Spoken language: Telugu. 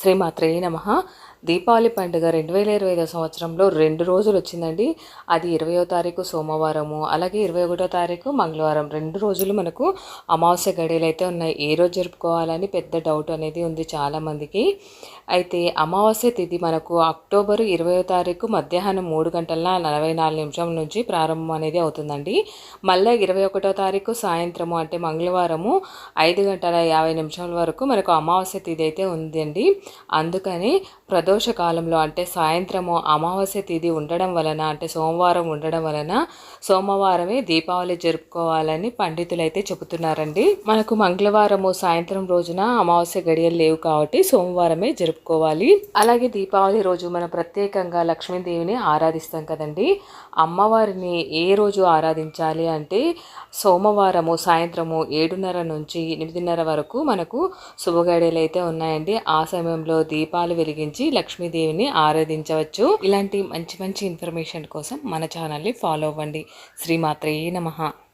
శ్రీమాత్రే నమః. దీపావళి పండుగ 2025 సంవత్సరంలో 2 రోజులు వచ్చిందండి. అది 20వ తారీఖు సోమవారము, అలాగే 21వ తారీఖు మంగళవారం. 2 రోజులు మనకు అమావాస్య గడియలైతే ఉన్నాయి. ఏ రోజు జరుపుకోవాలని పెద్ద డౌట్ అనేది ఉంది చాలామందికి. అయితే అమావాస్య తిథి మనకు అక్టోబర్ 20వ తారీఖు మధ్యాహ్నం 3:44 నుంచి ప్రారంభం అనేది అవుతుందండి. మళ్ళీ 21వ తారీఖు సాయంత్రము అంటే మంగళవారము 5:50 వరకు మనకు అమావాస్య తిథి అయితే ఉందండి. అందుకని ప్రదోష కాలంలో అంటే సాయంత్రము అమావాస్య తిథి ఉండడం వలన అంటే సోమవారం ఉండడం వలన సోమవారమే దీపావళి జరుపుకోవాలని పండితులు అయితే చెబుతున్నారండి. మనకు మంగళవారము సాయంత్రం రోజున అమావాస్య గడియలు లేవు కాబట్టి సోమవారమే జరుపుకోవాలి. అలాగే దీపావళి రోజు మనం ప్రత్యేకంగా లక్ష్మీదేవిని ఆరాధిస్తాం కదండి. అమ్మవారిని ఏ రోజు ఆరాధించాలి అంటే సోమవారము సాయంత్రము 7:30 నుంచి 8:30 వరకు మనకు శుభగడియలు అయితే ఉన్నాయండి. ఆ సమయంలో దీపాలు వెలిగించి లక్ష్మీదేవిని ఆరాధించవచ్చు. ఇలాంటి మంచి మంచి ఇన్ఫర్మేషన్ కోసం మన ఛానల్ని ఫాలో అవ్వండి. శ్రీమాత్రే నమః.